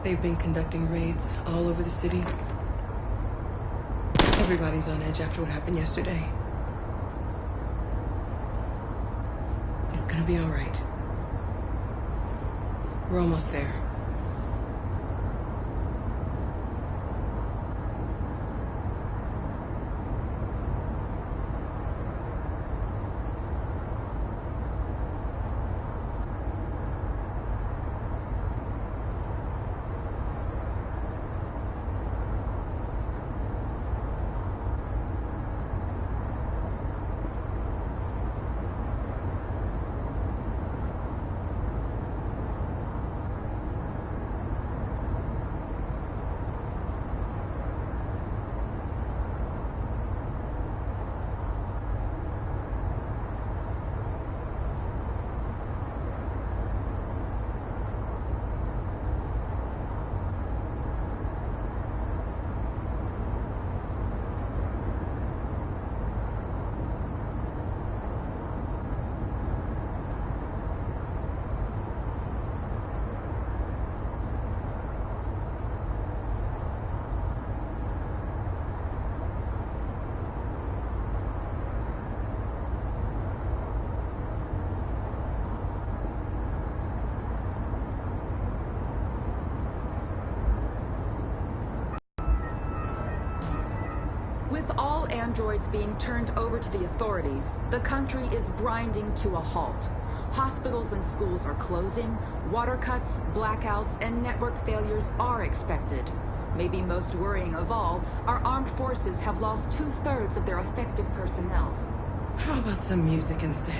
They've been conducting raids all over the city. Everybody's on edge after what happened yesterday. It's gonna be all right. We're almost there. With all androids being turned over to the authorities, the country is grinding to a halt. Hospitals and schools are closing, water cuts, blackouts, and network failures are expected. Maybe most worrying of all, our armed forces have lost 2/3 of their effective personnel. How about some music instead?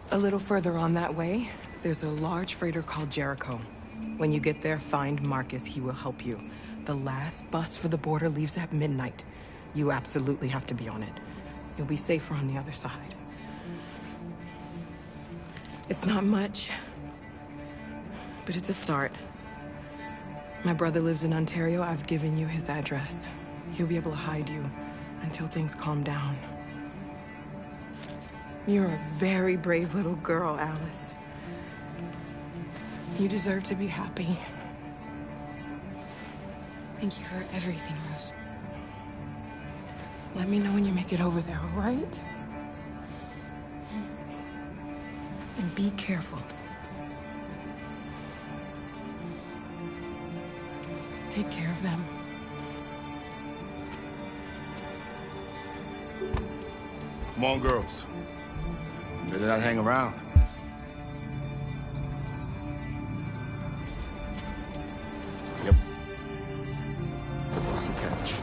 A little further on that way, there's a large freighter called Jericho. When you get there, find Marcus. He will help you. The last bus for the border leaves at midnight. You absolutely have to be on it. You'll be safer on the other side. It's not much, but it's a start. My brother lives in Ontario. I've given you his address. He'll be able to hide you until things calm down. You're a very brave little girl, Alice. You deserve to be happy. Thank you for everything, Rose. Let me know when you make it over there, all right? And be careful. Take care of them. Come on, girls. You better not hang around. Yep. Bust and catch.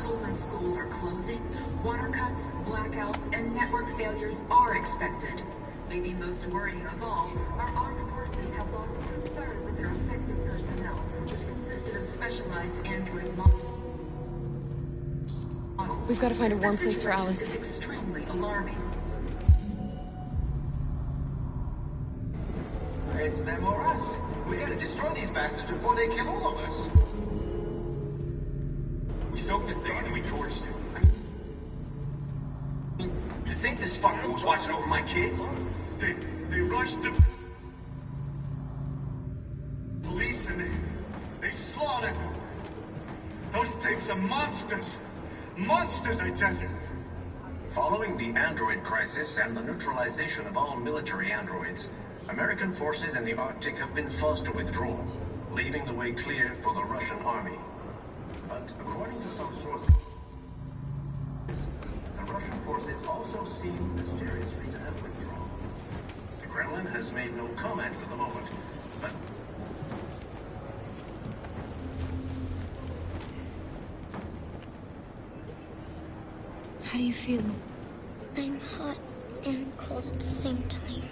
Hospitals and schools are closing, water cuts, blackouts, and network failures are expected. Maybe most worrying of all, our armed forces have lost 2/3 of their effective personnel, which consisted of specialized android models. We've got to find a warm The place for situation Alice. is extremely alarming. It's them or us. We gotta destroy these bastards before they kill all of us. We soaked the thing and then we torched it. To think this fucker was watching over my kids? They rushed the police and they slaughtered them. Those things are monsters. Monsters, I tell you. Following the android crisis and the neutralization of all military androids, American forces in the Arctic have been forced to withdraw, leaving the way clear for the Russian army. But according to some sources, the Russian forces also seem mysteriously to have withdrawn. The Kremlin has made no comment for the moment, but How do you feel? I'm hot and cold at the same time.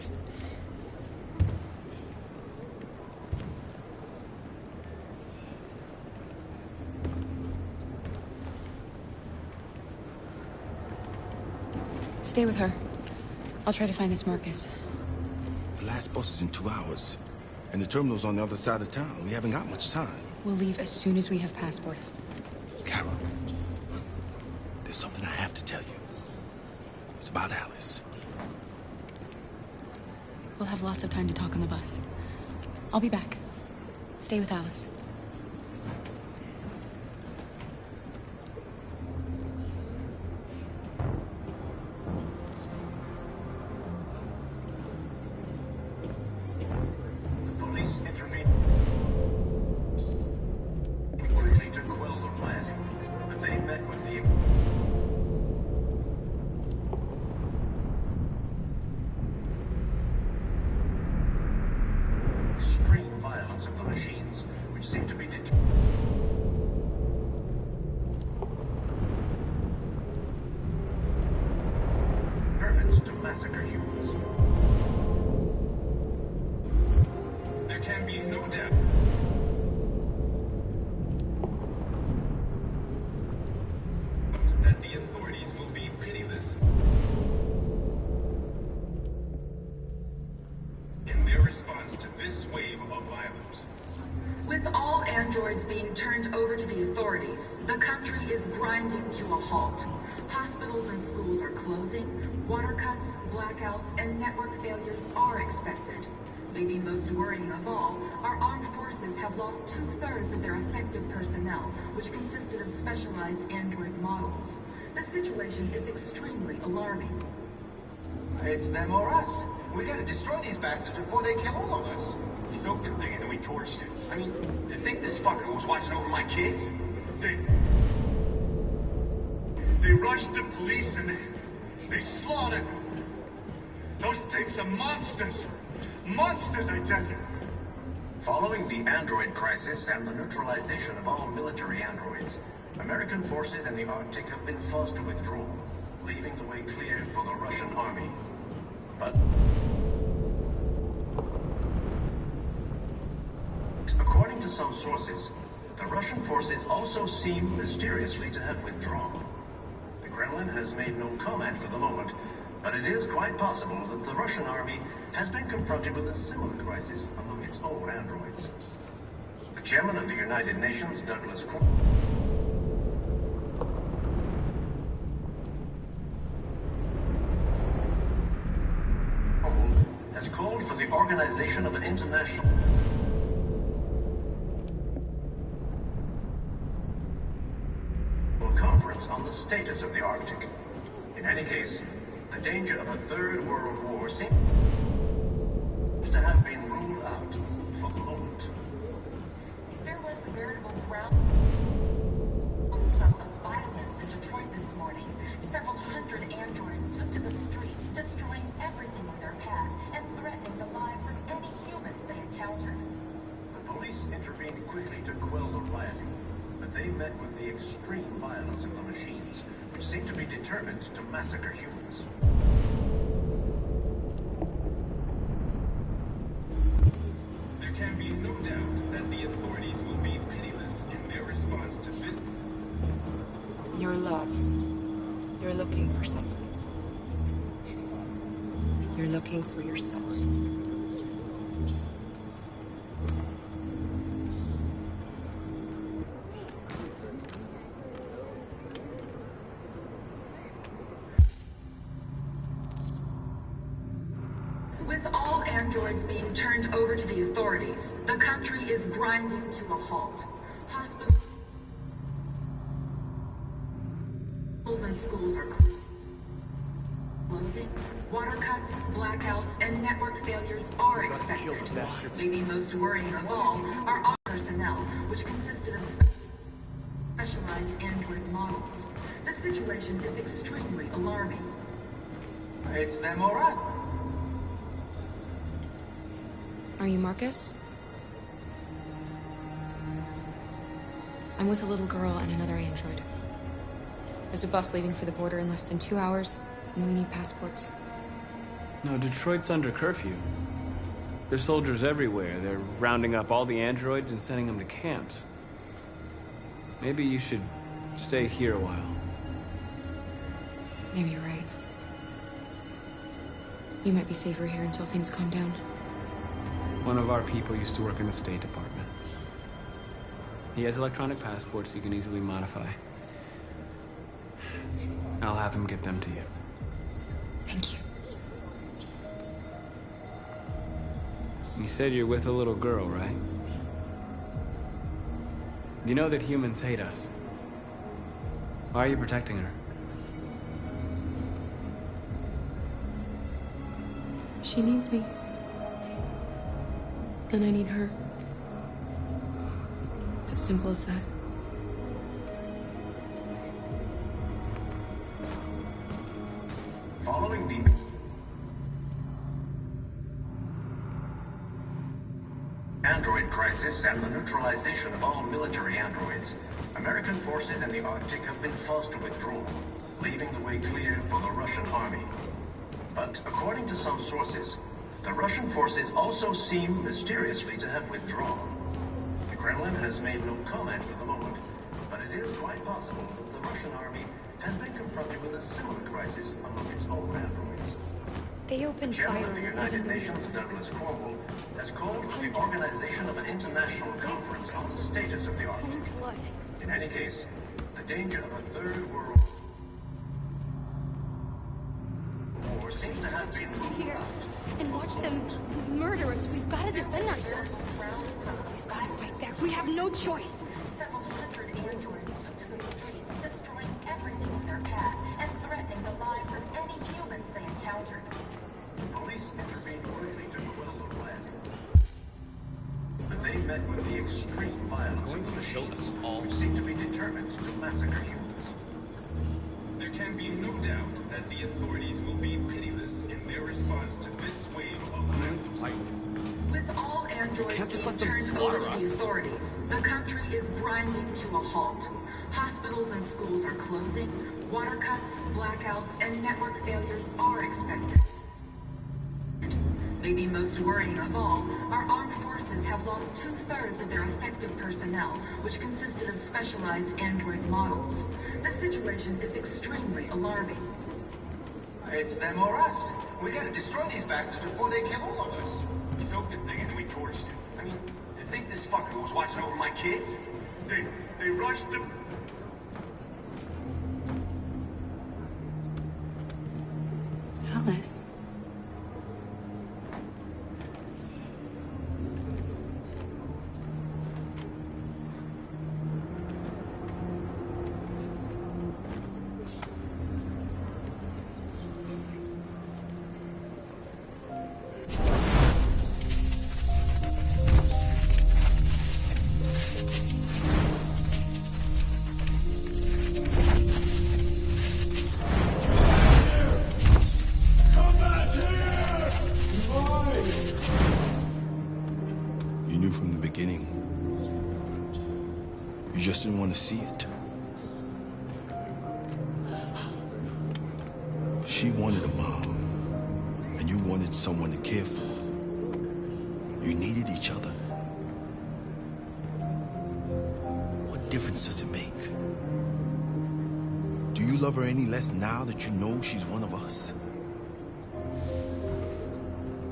Stay with her. I'll try to find this Marcus. The last bus is in 2 hours. And the terminal's on the other side of town. We haven't got much time. We'll leave as soon as we have passports. Carol, there's something I have to tell you. It's about Alice. We'll have lots of time to talk on the bus. I'll be back. Stay with Alice. the police intervened quickly to quell the rioting, but they met with the extreme violence of the machines, which seem to be determined to massacre humans. There can be no doubt. That the authorities will be pitiless in their response to this wave of violence. With all androids being turned over to the authorities, the country is grinding to a halt. Hospitals and schools are closing, water cuts, blackouts, and network failures are expected. Maybe most worrying of all, our armed forces have lost 2/3 of their effective personnel, which consisted of specialized android models. The situation is extremely alarming. It's them or us. We gotta destroy these bastards before they kill all of us. We soaked the thing and then we torched it. To think this fucker was watching over my kids? They rushed the police and they slaughtered them. Those things are monsters. Monsters, I tell you. Following the android crisis and the neutralization of all military androids, American forces in the Arctic have been forced to withdraw, leaving the way clear for the Russian army. But according to some sources, the Russian forces also seem mysteriously to have withdrawn. The Kremlin has made no comment for the moment, but it is quite possible that the Russian army has been confronted with a similar crisis among its own androids. The chairman of the United Nations, Douglas has called for the organization of an international conference on the status of the Arctic. In any case, the danger of a third world war seems to have been ruled out for the moment. There was a veritable groundswell of violence in Detroit this morning. Several hundred androids took to the streets, destroying everything in their path and threatening the lives of any humans they encountered. The police intervened quickly to quell the rioting, but they met with the extreme violence of the seem to be determined to massacre humans. There can be no doubt that the authorities will be pitiless in their response to this. You're lost. You're looking for something. You're looking for yourself. With all androids being turned over to the authorities, the country is grinding to a halt. Hospitals and schools are closing. Water cuts, blackouts, and network failures are expected. Maybe most worrying of all are our personnel, which consisted of specialized android models. The situation is extremely alarming. It's them or us. Are you Marcus? I'm with a little girl and another android. There's a bus leaving for the border in less than 2 hours, and we need passports. No, Detroit's under curfew. There's soldiers everywhere. They're rounding up all the androids and sending them to camps. Maybe you should stay here a while. Maybe you're right. You might be safer here until things calm down. One of our people used to work in the State Department. He has electronic passports you can easily modify. I'll have him get them to you. Thank you. You said you're with a little girl, right? You know that humans hate us. Why are you protecting her? She needs me. And I need her. It's as simple as that. Following the android crisis and the neutralization of all military androids, American forces in the Arctic have been forced to withdraw, leaving the way clear for the Russian army. But according to some sources, the Russian forces also seem mysteriously to have withdrawn. The Kremlin has made no comment for the moment, but it is quite possible that the Russian army has been confronted with a similar crisis among its own androids. They opened Chairman fire of the on us United even though Nations, Douglas Cromwell, has called for the organization of an international conference on the status of the Arctic. blood. In any case, the danger of a third world war seems to have been Sit ruled here out. and watch them murder us. We've got to defend ourselves. We've got to fight back. We have no choice. Several hundred androids took to the streets, destroying everything in their path and threatening the lives of any humans they encountered. Police intervened quickly to quell the riot. But they met with the extreme violence of the machines, which seem to be determined to massacre humans. There can be no doubt that the authorities will be pitiless in their response to this wave of With all androids can't just being let them turned slaughter over to us. the authorities, the country is grinding to a halt. Hospitals and schools are closing. Water cuts, blackouts, and network failures are expected. Maybe most worrying of all, our armed forces have lost 2/3 of their effective personnel, which consisted of specialized android models. The situation is extremely alarming. It's them or us. We gotta destroy these bastards before they kill all of us. We soaked the thing and then we torched it. I mean, to think this fucker was watching over my kids? They rushed the... Alice. You knew from the beginning. You just didn't want to see it. She wanted a mom, and you wanted someone to care for. You needed each other. What difference does it make? Do you love her any less now that you know she's one of us?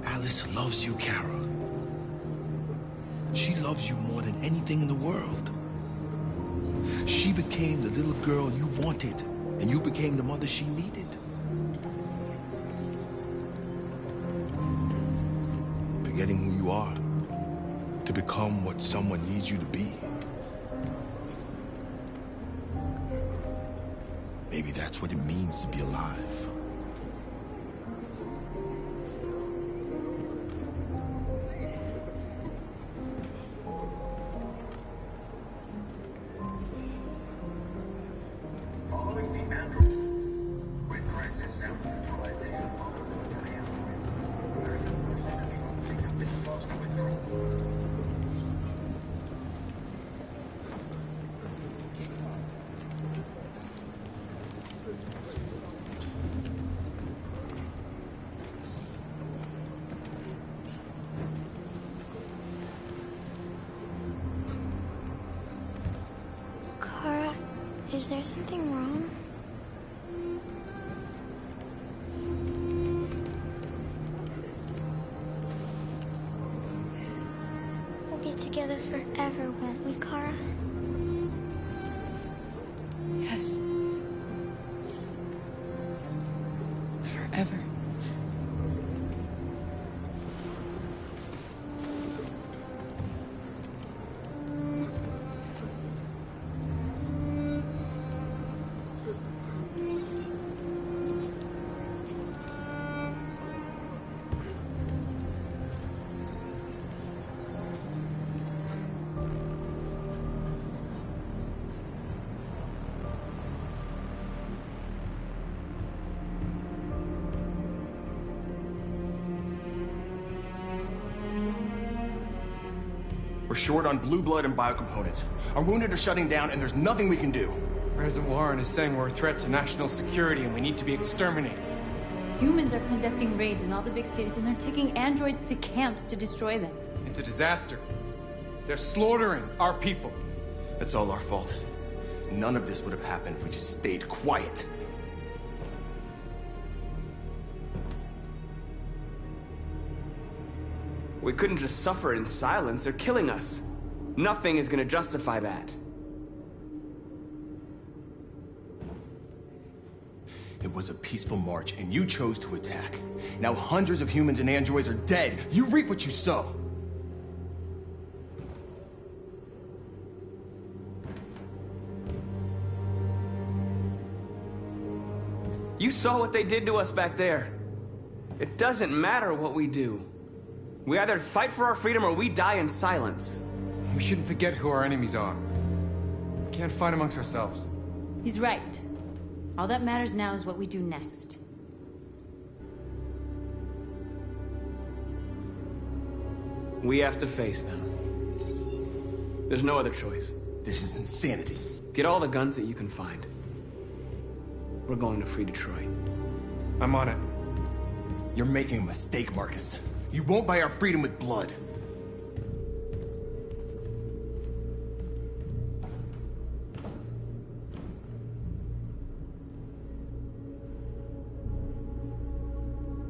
Alice loves you, Kara. She loves you more than anything in the world. She became the little girl you wanted, and you became the mother she needed. Forgetting who you are to become what someone needs you to be. Maybe that's what it means to be alive. Following the Android crisis and neutralization of the androids, American forces have been completely forced to withdraw. Kara, is there something wrong? We'll be together forever, won't we, Kara? Yes. Forever. We're short on blue blood and biocomponents. Our wounded are shutting down, and there's nothing we can do. President Warren is saying we're a threat to national security and we need to be exterminated. Humans are conducting raids in all the big cities, and they're taking androids to camps to destroy them. It's a disaster. They're slaughtering our people. That's all our fault. None of this would have happened if we just stayed quiet. We couldn't just suffer in silence. They're killing us. Nothing is gonna justify that. It was a peaceful march, and you chose to attack. Now hundreds of humans and androids are dead. You reap what you sow. You saw what they did to us back there. It doesn't matter what we do. We either fight for our freedom or we die in silence. We shouldn't forget who our enemies are. We can't fight amongst ourselves. He's right. All that matters now is what we do next. We have to face them. There's no other choice. This is insanity. Get all the guns that you can find. We're going to free Detroit. I'm on it. You're making a mistake, Marcus. You won't buy our freedom with blood.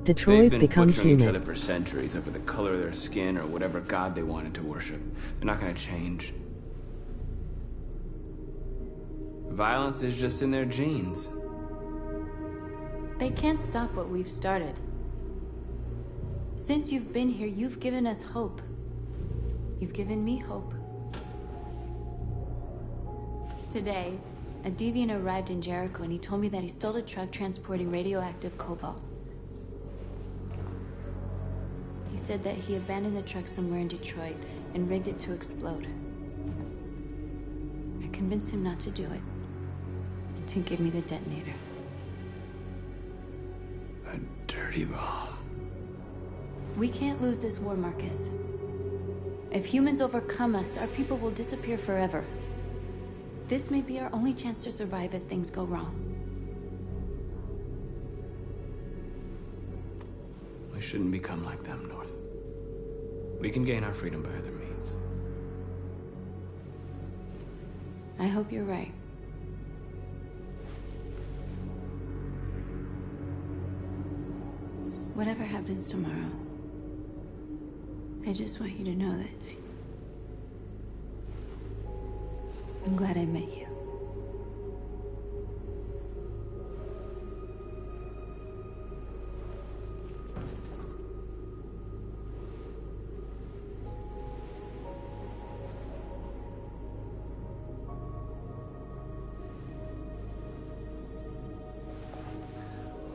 Detroit They've been becomes butchering each human. other for centuries over the color of their skin or whatever god they wanted to worship. They're not gonna change. Violence is just in their genes. They can't stop what we've started. Since you've been here, you've given us hope. You've given me hope. Today, a deviant arrived in Jericho and he told me that he stole a truck transporting radioactive cobalt. He said that he abandoned the truck somewhere in Detroit and rigged it to explode. I convinced him not to do it, and to give me the detonator. A dirty bomb. We can't lose this war, Marcus. If humans overcome us, our people will disappear forever. This may be our only chance to survive if things go wrong. We shouldn't become like them, North. We can gain our freedom by other means. I hope you're right. Whatever happens tomorrow, I just want you to know that I'm glad I met you.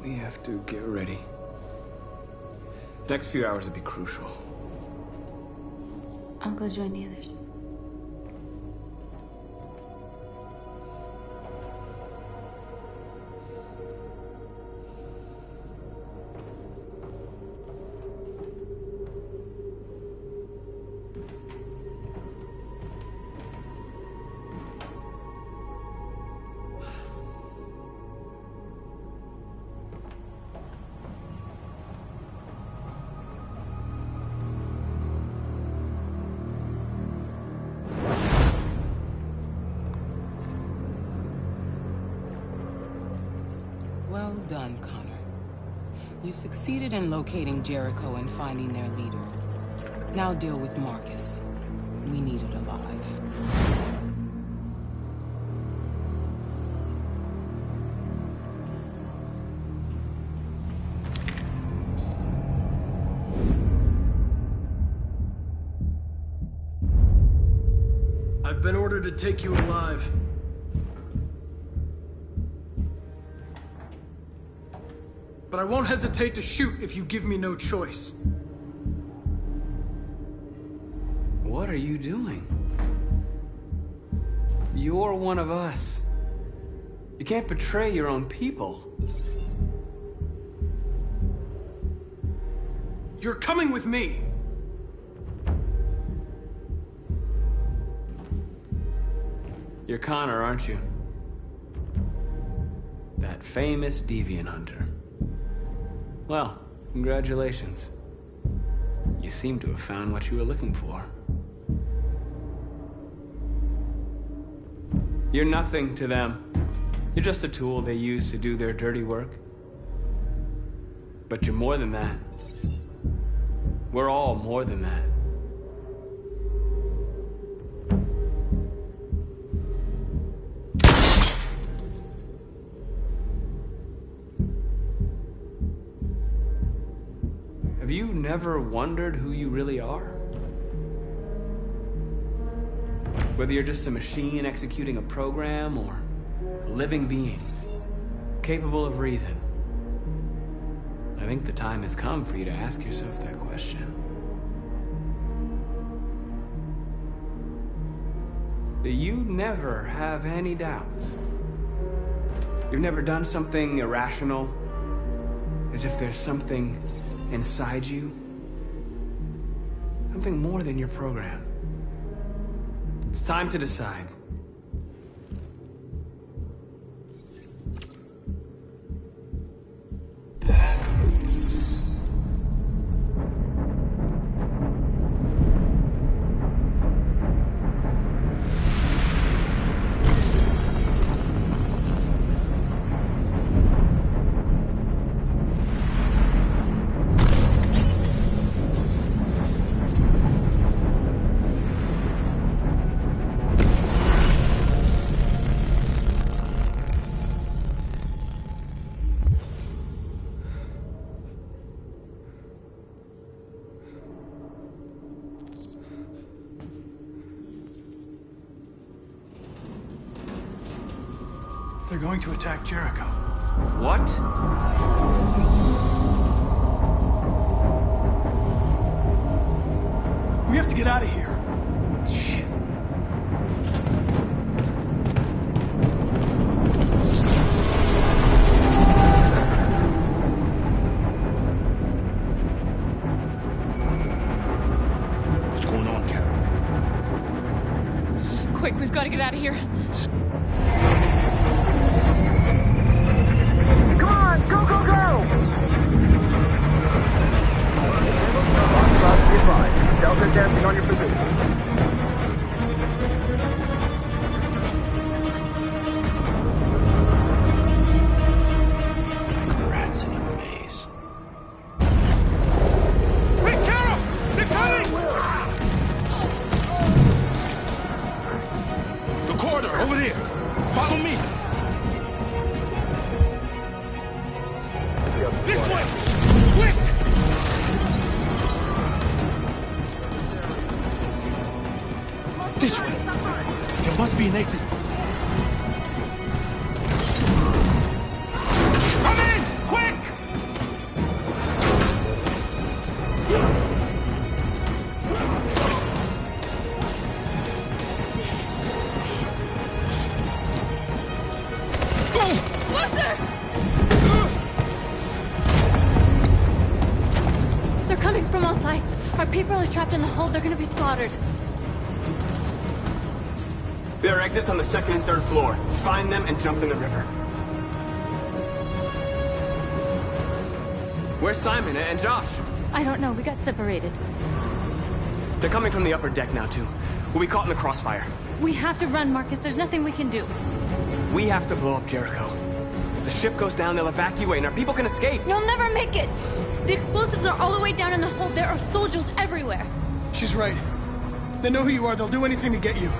We have to get ready. Next few hours will be crucial. I'll go join the others. Well done, Connor. You succeeded in locating Jericho and finding their leader. Now deal with Marcus. We need it alive. I've been ordered to take you alive. But I won't hesitate to shoot if you give me no choice. What are you doing? You're one of us. You can't betray your own people. You're coming with me. You're Connor, aren't you? That famous deviant hunter. Well, congratulations. You seem to have found what you were looking for. You're nothing to them. You're just a tool they use to do their dirty work. But you're more than that. We're all more than that. Have you never wondered who you really are? Whether you're just a machine executing a program or a living being, capable of reason. I think the time has come for you to ask yourself that question. Do you never have any doubts? You've never done something irrational, as if there's something inside you? Something more than your program. It's time to decide. They're going to attack Jericho. What? We have to get out of here. Shit. What's going on, Kara? Quick, we've got to get out of here. Come on, go, go, go! be an exit for them. Come in! Quick! Luther! They're coming from all sides. Our people are trapped in the hold. They're gonna be slaughtered. There are exits on the second and third floor. Find them and jump in the river. Where's Simon and Josh? I don't know. We got separated. They're coming from the upper deck now, too. We'll be caught in the crossfire. We have to run, Marcus. There's nothing we can do. We have to blow up Jericho. If the ship goes down, they'll evacuate, and our people can escape. You'll never make it! The explosives are all the way down in the hold. There are soldiers everywhere. She's right. They know who you are. They'll do anything to get you.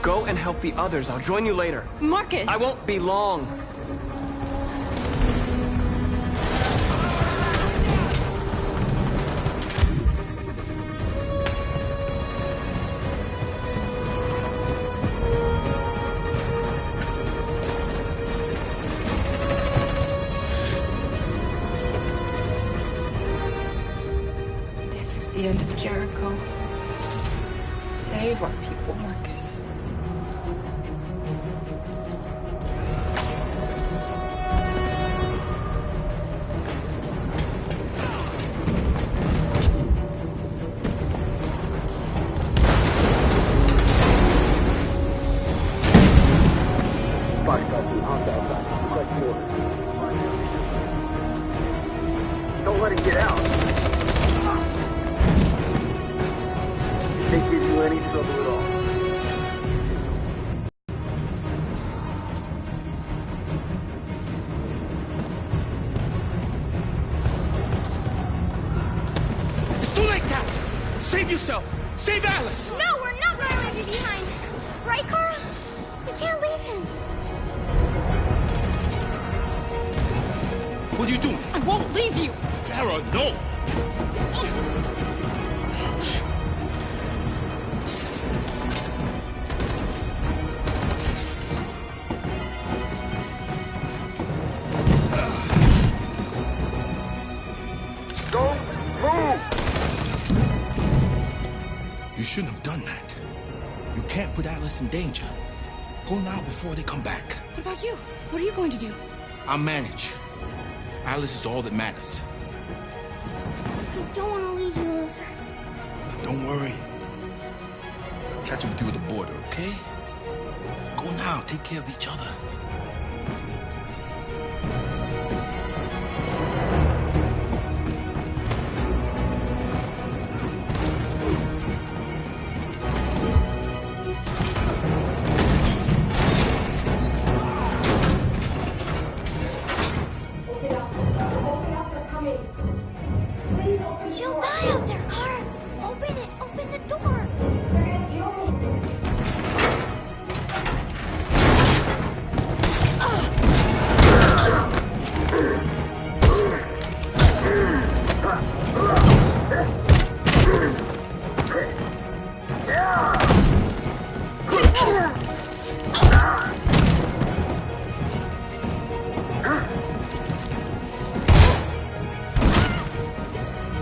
Go and help the others. I'll join you later. Marcus! I won't be long. This is the end of Jericho. Save our people, Marcus. Don't let him get out. It can't give you any trouble at all. It's too late, Cal! Save yourself! Save Alice! No, we're not going to leave you behind. Right, Kara? We can't leave him. What are you doing? I won't leave you. Kara, no! Don't move! You shouldn't have done that. You can't put Alice in danger. Go now before they come back. What about you? What are you going to do? I'll manage. Alice is all that matters. I don't want to leave you, Luther. Don't worry. I'll catch up with you at the border, okay? Go now. Take care of each other. She'll die out there, Kara. Open it. Open the door.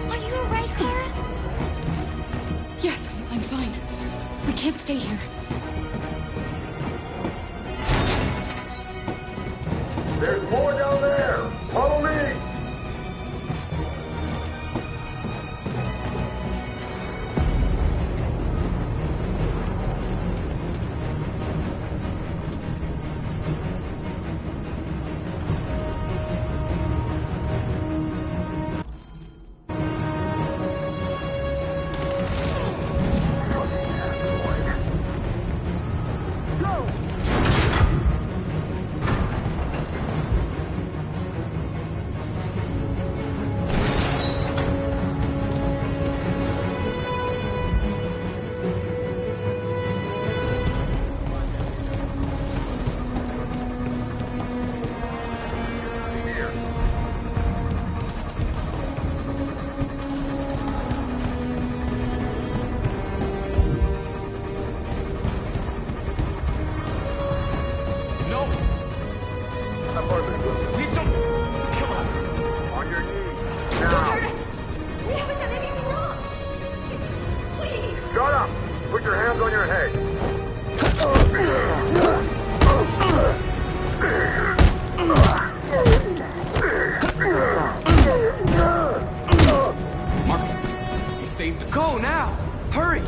Are you alright, Kara? Yes, I'm fine. We can't stay here. There's more down there! Follow me! Please don't kill us. On your knees. Don't hurt us! We haven't done anything wrong! Please! Shut up! Put your hands on your head. Marcus, you saved us. Go now! Hurry!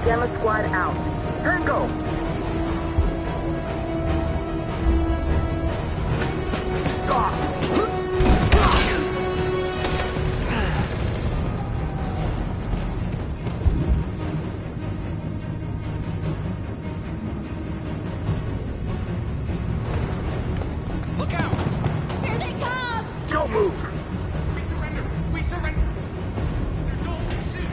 Gamma Squad out. Tango! Stop! Look out! Here they come! Don't move! We surrender! We surrender! Don't shoot!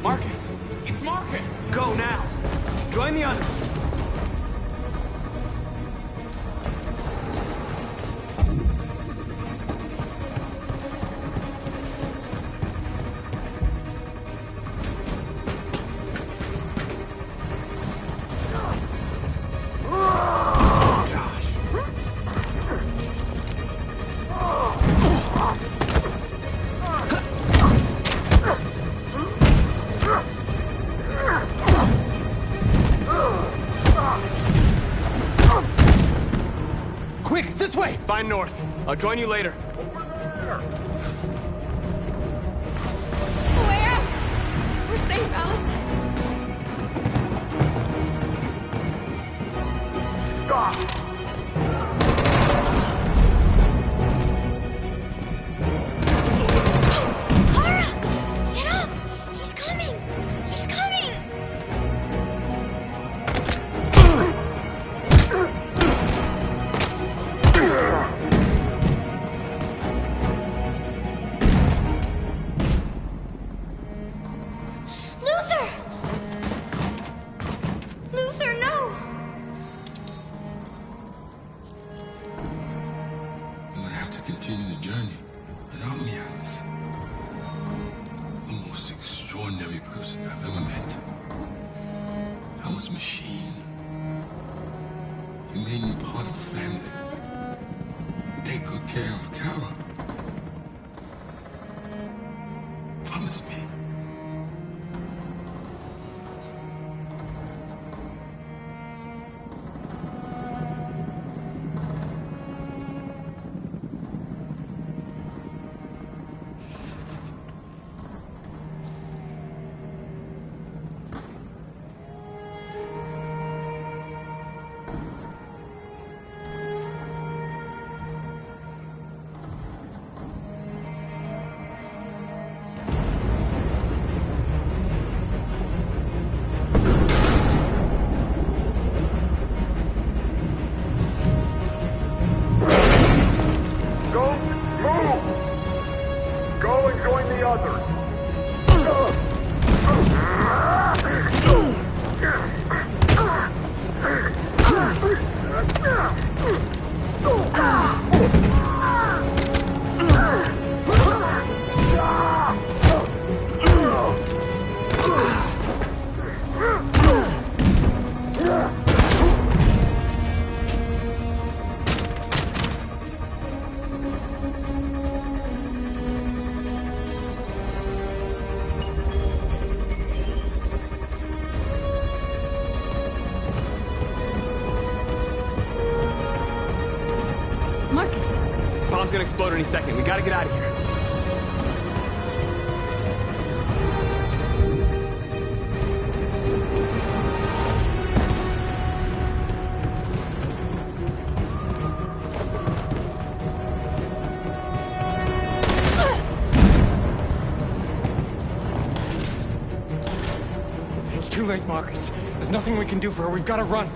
Marcus! It's Marcus! Go now! Join the others! Quick, this way! Find North. I'll join you later. Where? We're safe, Alice. Stop! Kara! Get up! He's coming! He's coming! Luther! Luther, no! You would have to continue the journey without me, Alice. The most extraordinary person I've ever met. I was a machine. You made me part of the family. Take good care of Kara. Promise me. Don't move! Go and join the others. Marcus! Bomb's gonna explode any second. We gotta get out of here. It's too late, Marcus. There's nothing we can do for her. We've got to run.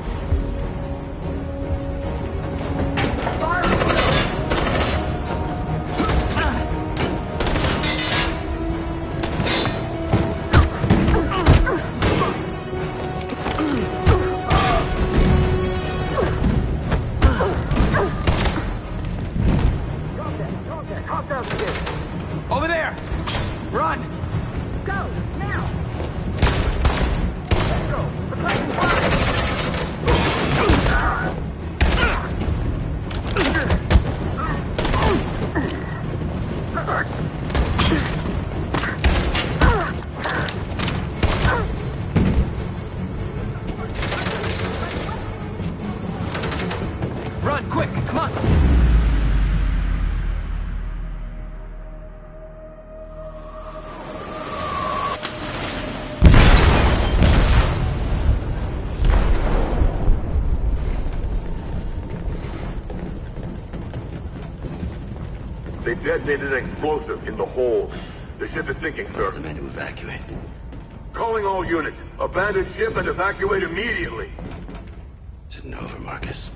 detonated an explosive in the hold. The ship is sinking, sir. The men to evacuate. Calling all units. Abandon ship and evacuate immediately. Is it over, Marcus?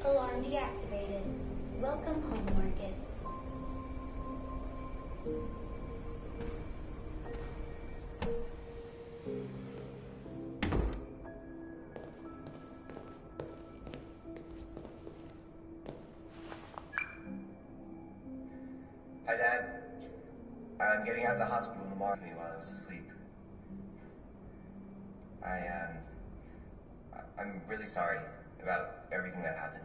Alarm deactivated. Welcome home, Marcus. Hi, Dad. I'm getting out of the hospital tomorrow while I was asleep. I'm really sorry about everything that happened.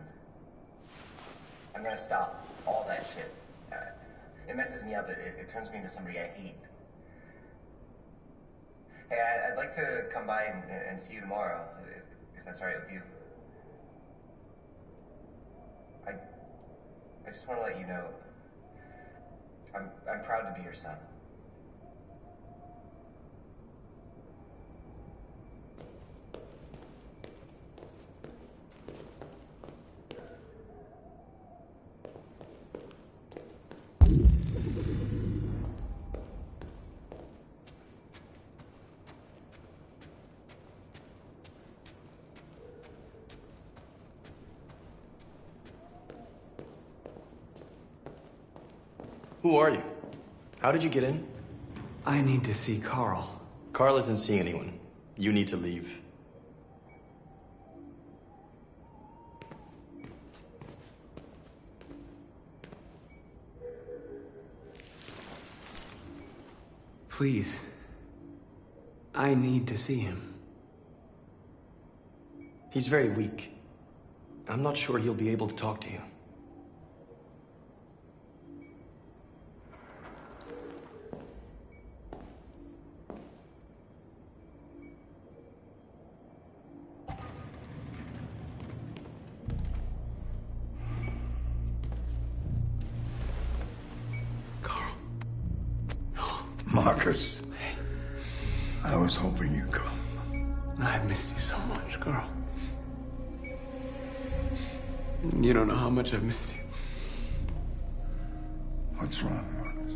I'm gonna stop all that shit. It messes me up. It turns me into somebody I hate. Hey, I'd like to come by and see you tomorrow, if that's all right with you. I just want to let you know, I'm proud to be your son. Who are you? How did you get in? I need to see Carl. Carl isn't seeing anyone. You need to leave. Please. I need to see him. He's very weak. I'm not sure he'll be able to talk to you. Marcus, I was hoping you'd come. I've missed you so much, Carl. You don't know how much I've missed you. What's wrong, Marcus?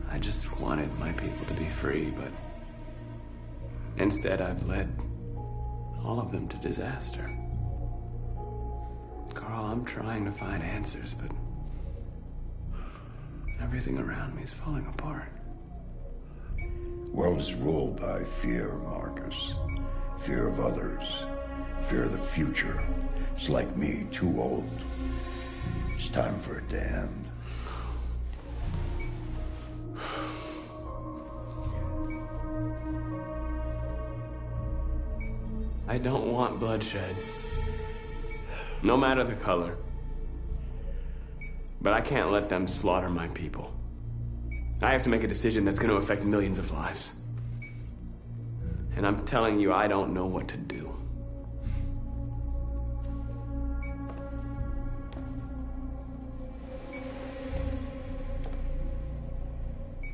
I just wanted my people to be free, but instead I've led all of them to disaster. Carl, I'm trying to find answers, but everything around me is falling apart. World is ruled by fear, Marcus. Fear of others. Fear of the future. It's like me, too old. It's time for a damned. I don't want bloodshed. No matter the color. But I can't let them slaughter my people. I have to make a decision that's going to affect millions of lives. And I'm telling you, I don't know what to do.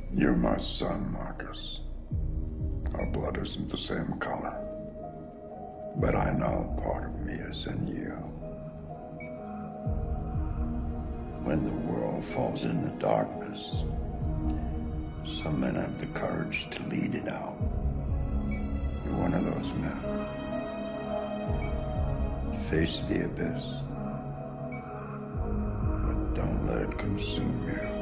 You're my son, Marcus. Our blood isn't the same color. But I know part of me is in you. When the world falls into darkness, some men have the courage to lead it out. You one of those men. Face the abyss. But don't let it consume you.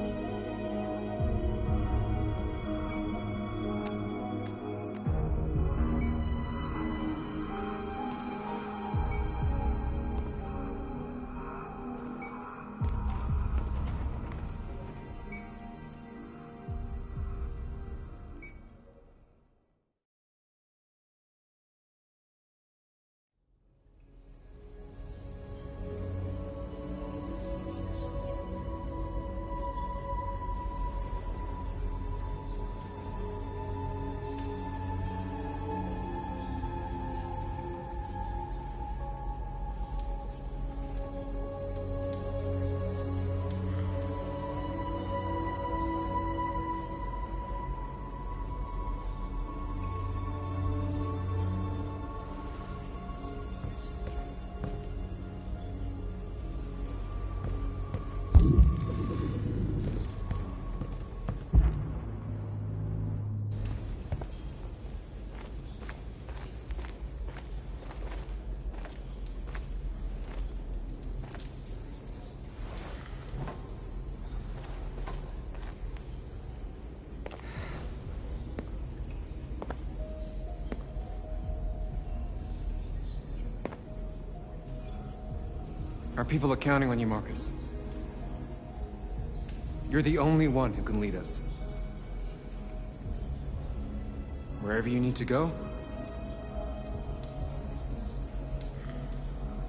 Our people are counting on you, Marcus. You're the only one who can lead us. Wherever you need to go,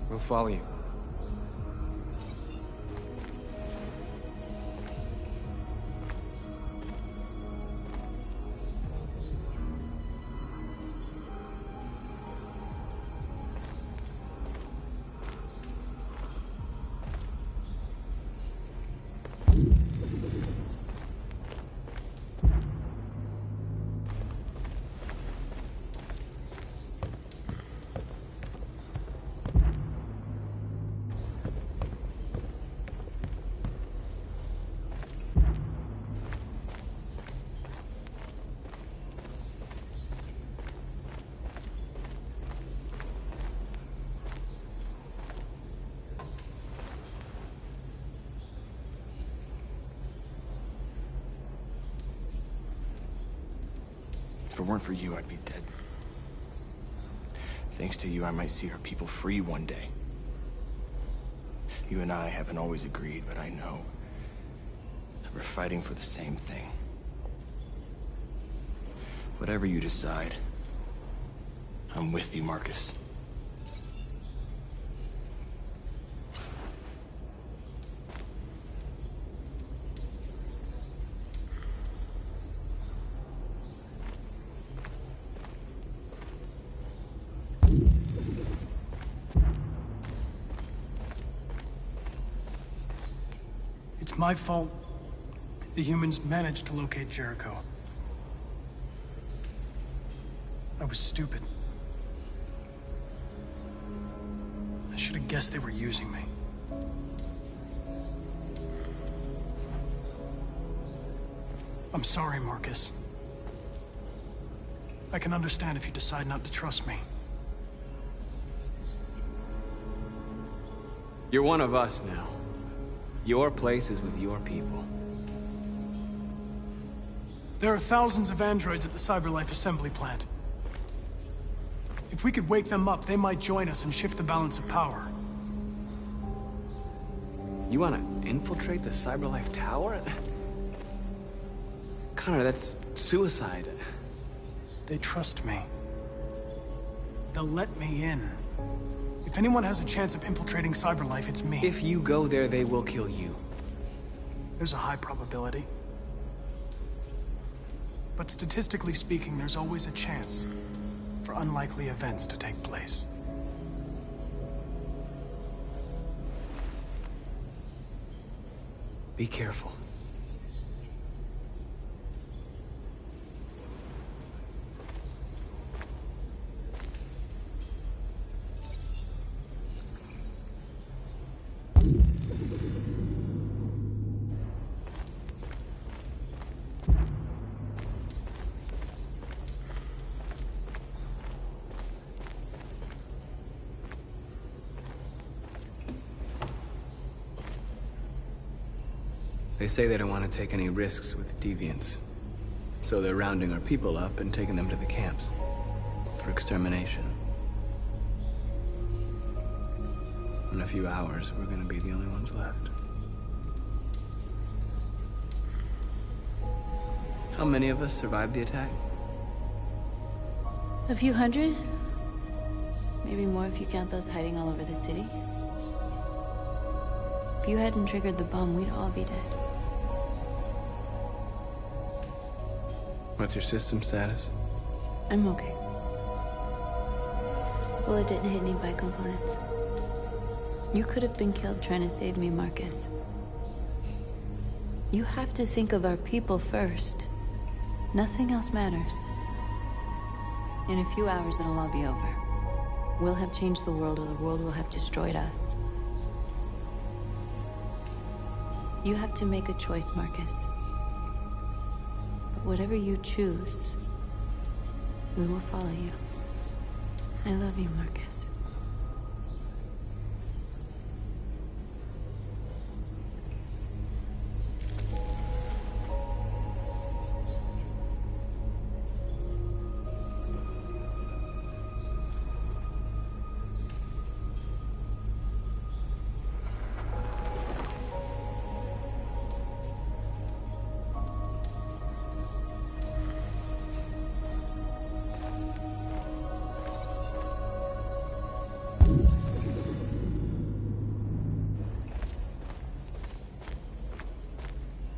we'll follow you. If it weren't for you, I'd be dead. Thanks to you, I might see our people free one day. You and I haven't always agreed, but I know that we're fighting for the same thing. Whatever you decide, I'm with you, Marcus. It's my fault the humans managed to locate Jericho. I was stupid. I should have guessed they were using me. I'm sorry, Marcus. I can understand if you decide not to trust me. You're one of us now. Your place is with your people. There are thousands of androids at the CyberLife assembly plant. If we could wake them up, they might join us and shift the balance of power. You want to infiltrate the CyberLife tower? Connor, that's suicide. They trust me. They'll let me in. If anyone has a chance of infiltrating CyberLife, it's me. If you go there, they will kill you. There's a high probability. But statistically speaking, there's always a chance for unlikely events to take place. Be careful. They say they don't want to take any risks with deviants. So they're rounding our people up and taking them to the camps for extermination. In a few hours, we're gonna be the only ones left. How many of us survived the attack? A few hundred? Maybe more if you count those hiding all over the city. If you hadn't triggered the bomb, we'd all be dead. What's your system status? I'm okay. Bullet didn't hit any bi-components. You could have been killed trying to save me, Marcus. You have to think of our people first. Nothing else matters. In a few hours, it'll all be over. We'll have changed the world, or the world will have destroyed us. You have to make a choice, Marcus. But whatever you choose, we will follow you. I love you, Marcus.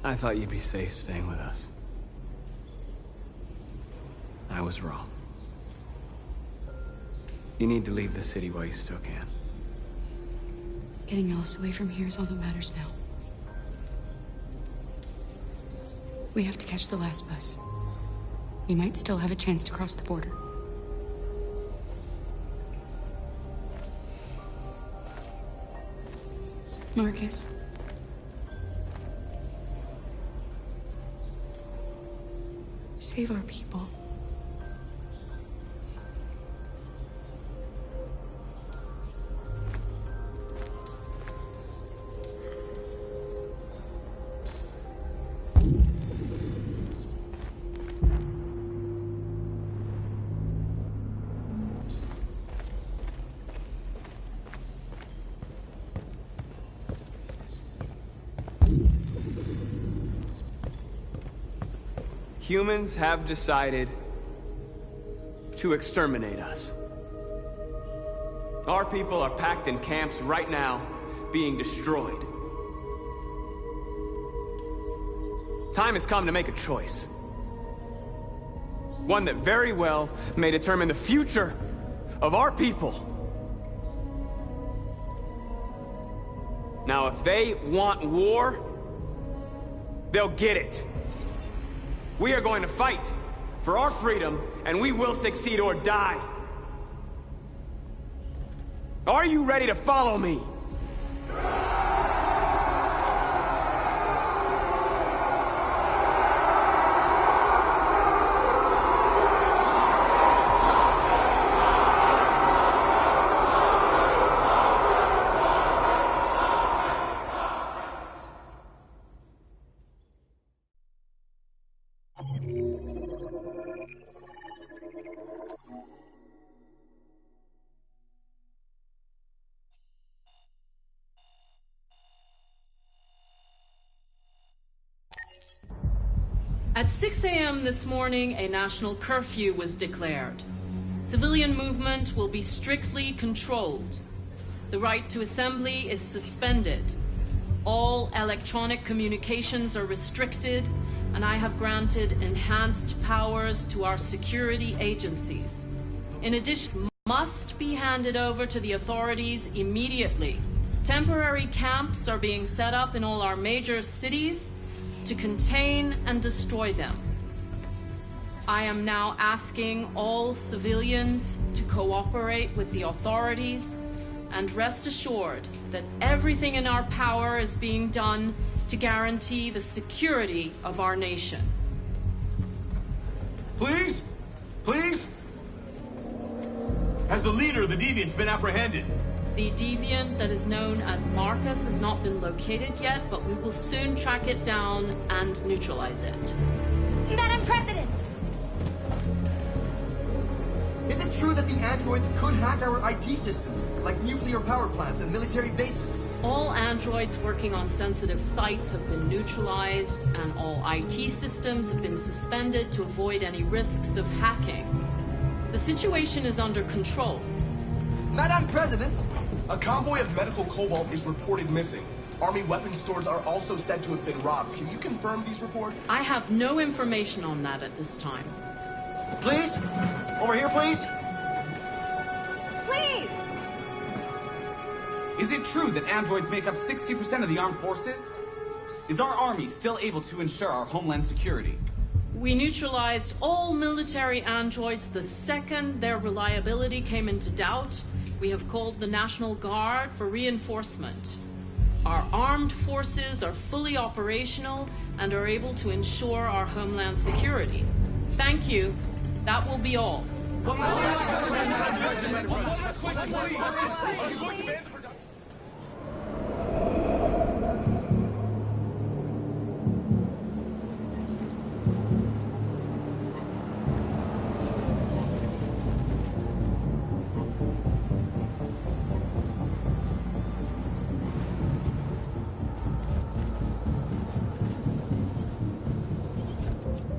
I thought you'd be safe staying with us. I was wrong. You need to leave the city while you still can. Getting Alice away from here is all that matters now. We have to catch the last bus. We might still have a chance to cross the border. Marcus. Save our people. Humans have decided to exterminate us. Our people are packed in camps right now, being destroyed. Time has come to make a choice. One that very well may determine the future of our people. Now, if they want war, they'll get it. We are going to fight for our freedom, and we will succeed or die. Are you ready to follow me? At 6 a.m. this morning, a national curfew was declared. Civilian movement will be strictly controlled. The right to assembly is suspended. All electronic communications are restricted, and I have granted enhanced powers to our security agencies. In addition, must be handed over to the authorities immediately. Temporary camps are being set up in all our major cities to contain and destroy them. I am now asking all civilians to cooperate with the authorities and rest assured that everything in our power is being done to guarantee the security of our nation. Please? Please? Has the leader of the Deviants been apprehended? The deviant that is known as Marcus has not been located yet, but we will soon track it down and neutralize it. Madam President! Is it true that the androids could hack our IT systems, like nuclear power plants and military bases? All androids working on sensitive sites have been neutralized, and all IT systems have been suspended to avoid any risks of hacking. The situation is under control. Madam President! A convoy of medical cobalt is reported missing. Army weapons stores are also said to have been robbed. Can you confirm these reports? I have no information on that at this time. Please? Over here, please? Please! Is it true that androids make up 60% of the armed forces? Is our army still able to ensure our homeland security? We neutralized all military androids the second their reliability came into doubt. We have called the National Guard for reinforcement. Our armed forces are fully operational and are able to ensure our homeland security. Thank you. That will be all.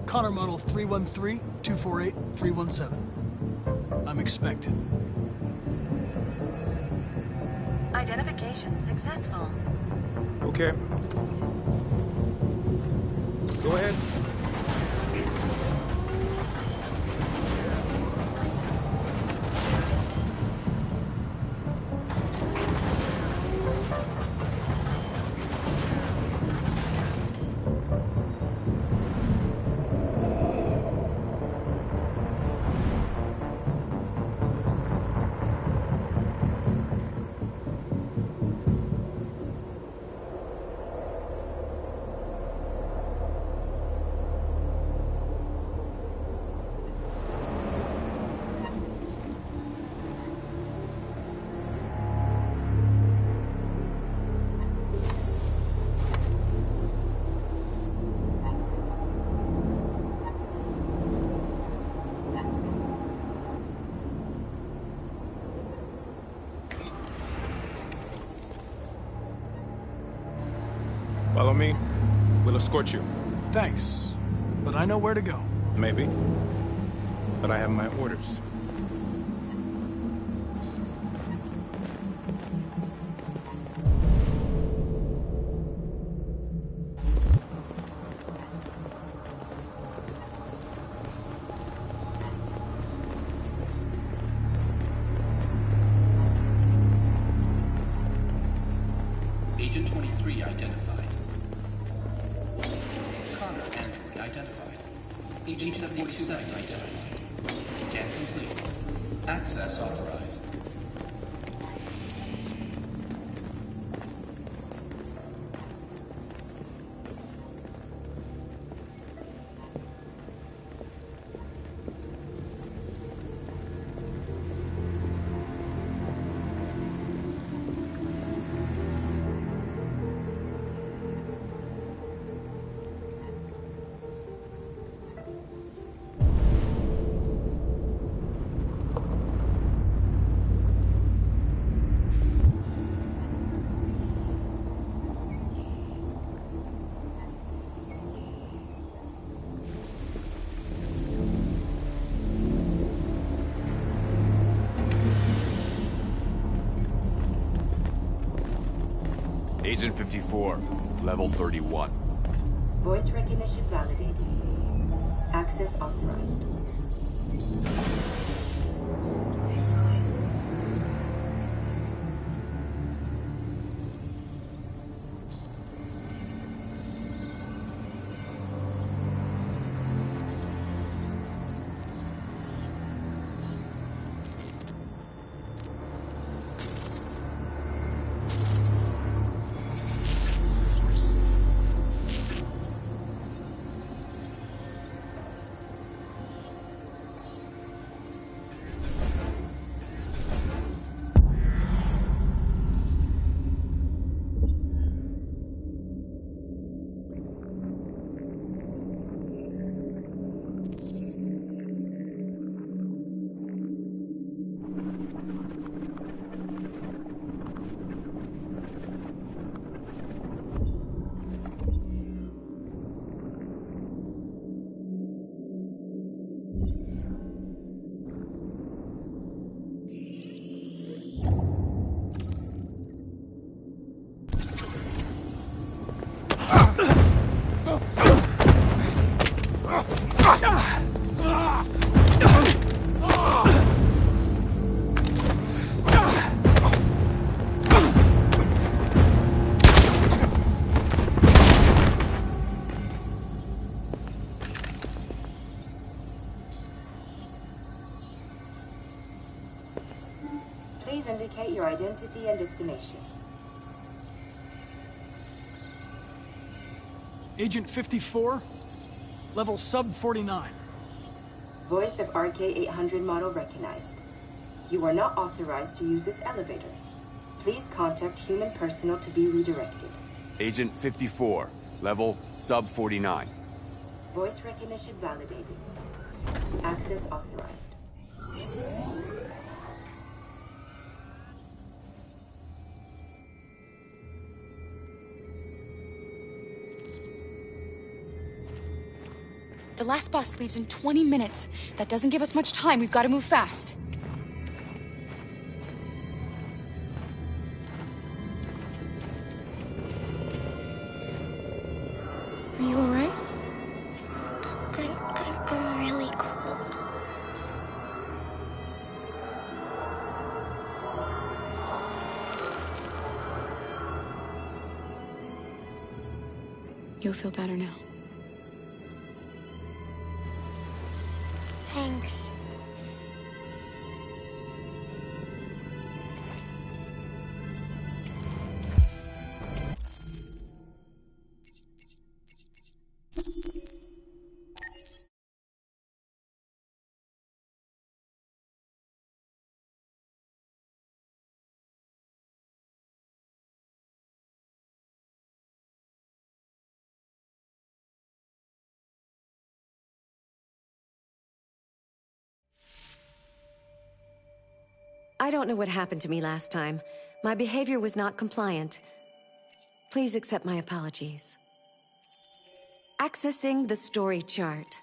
Connor Model 313-248-317. I'm expected. Identification successful. Okay. Go ahead. Follow me. We'll escort you. Thanks, but I know where to go. Maybe. But I have my orders. Agent 23 identified. Connor android identified. Agent 77 identified. Scan complete. Access authorized. Agent 54, level 31. Voice recognition validated. Access authorized. identity and destination. Agent 54, level sub 49. Voice of RK-800 model recognized. You are not authorized to use this elevator. Please contact human personnel to be redirected. Agent 54, level sub 49. Voice recognition validated. Access authorized. The last bus leaves in 20 minutes. That doesn't give us much time. We've got to move fast. Are you all right? I'm really cold. You'll feel better now. Thanks. I don't know what happened to me last time. My behavior was not compliant. Please accept my apologies. Accessing the story chart.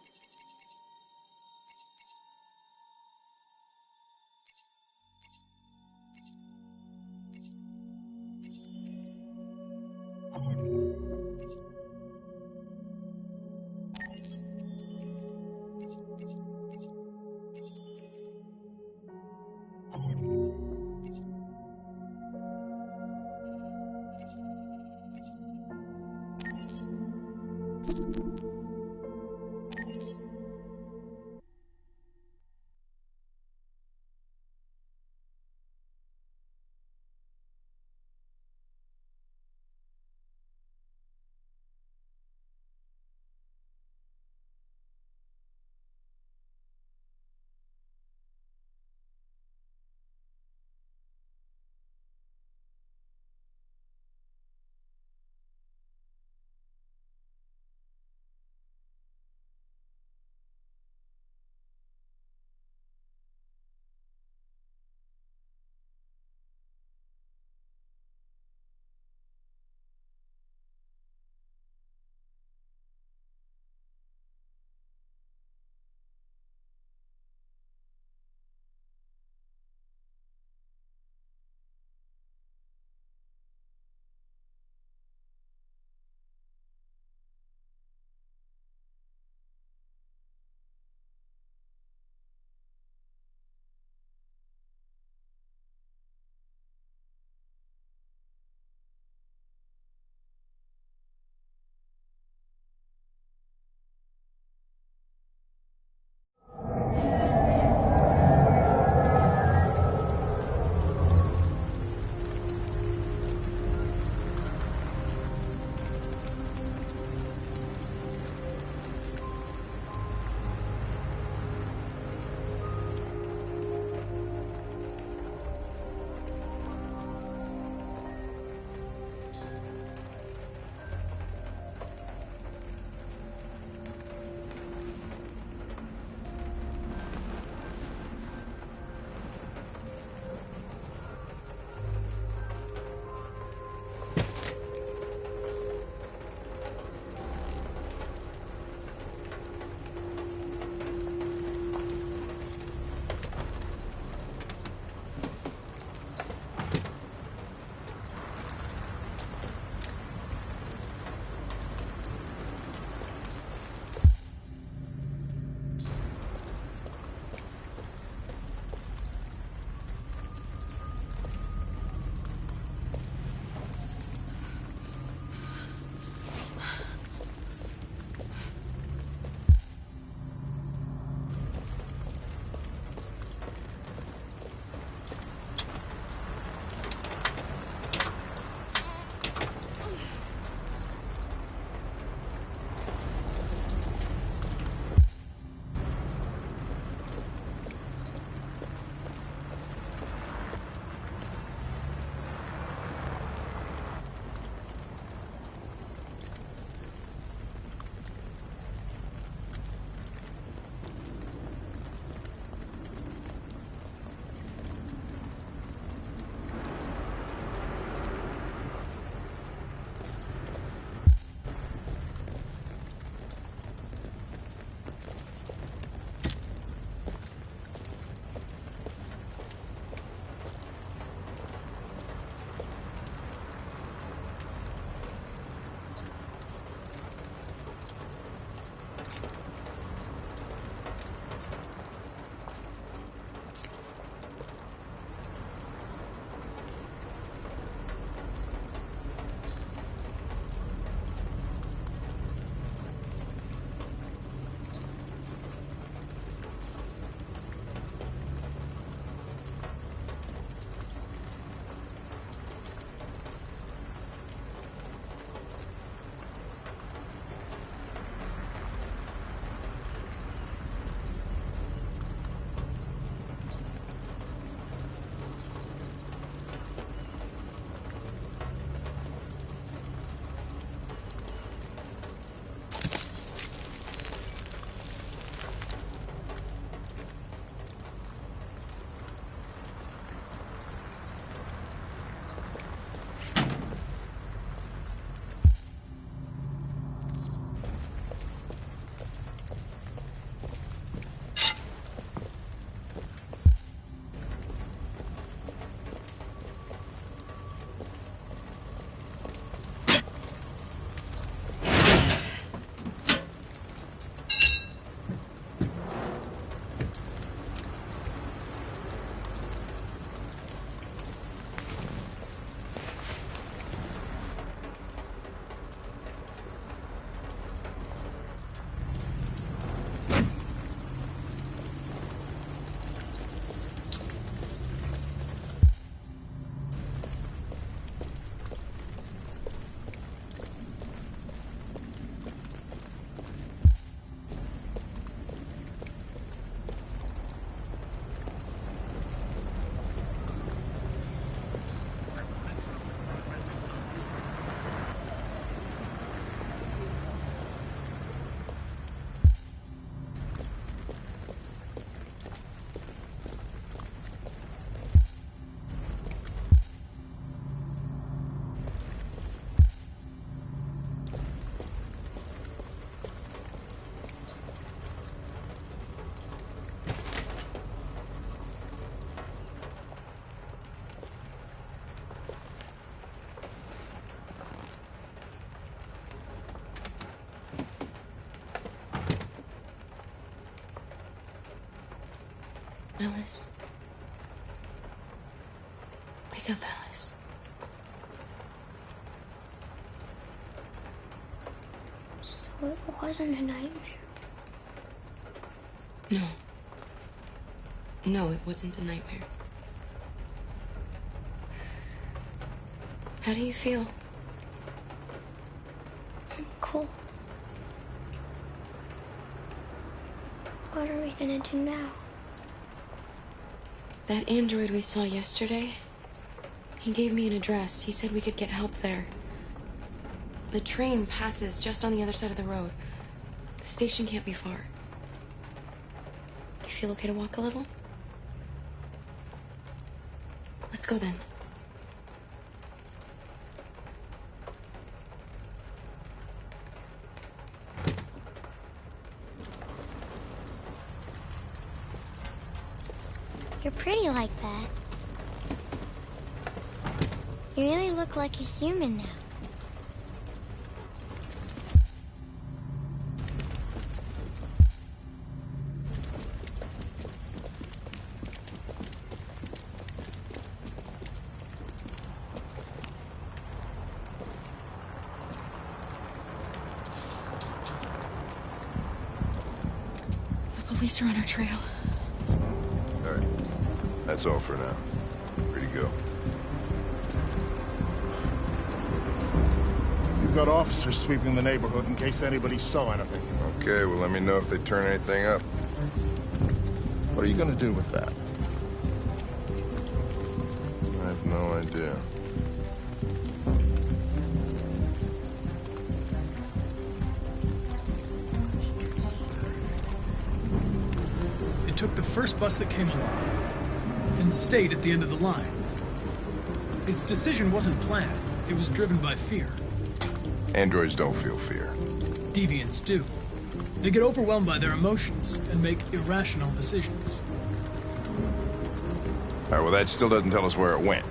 Alice. Wake up, Alice. So it wasn't a nightmare. No. No, it wasn't a nightmare. How do you feel? I'm cold. What are we gonna do now? That android we saw yesterday, he gave me an address. He said we could get help there. The train passes just on the other side of the road. The station can't be far. You feel okay to walk a little? Let's go then. You're pretty like that. You really look like a human now. The police are on our trail. All right. That's all for now. Ready to go. You've got officers sweeping the neighborhood in case anybody saw anything. Okay, well, let me know if they turn anything up. What are you gonna do with that? I have no idea. It took the first bus that came along and stayed at the end of the line. Its decision wasn't planned. It was driven by fear. Androids don't feel fear. Deviants do. They get overwhelmed by their emotions and make irrational decisions. All right, well, that still doesn't tell us where it went.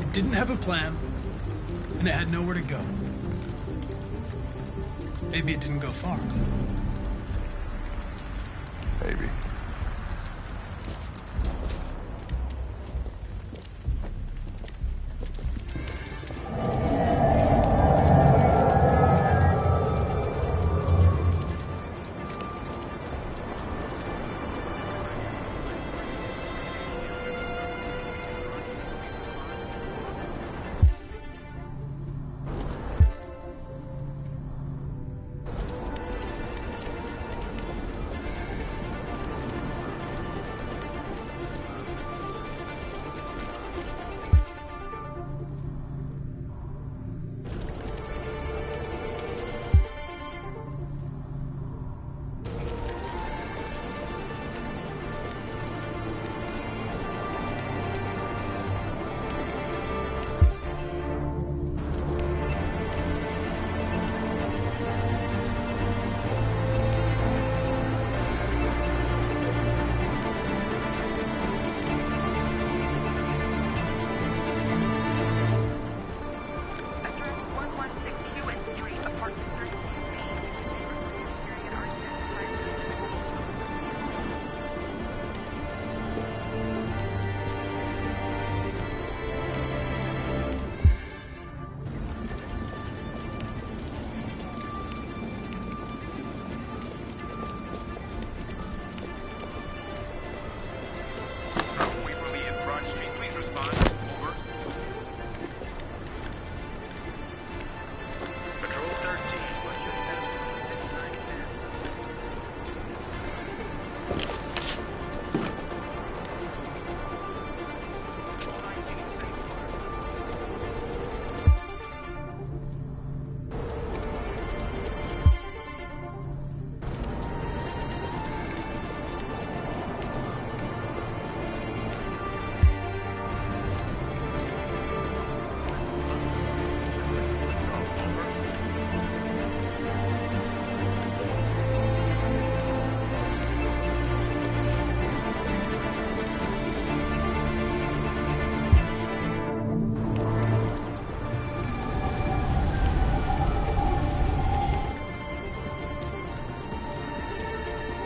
It didn't have a plan, and it had nowhere to go. Maybe it didn't go far. Maybe.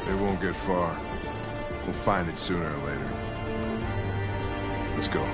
They won't get far. We'll find it sooner or later. Let's go.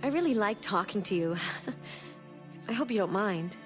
I really like talking to you. I hope you don't mind.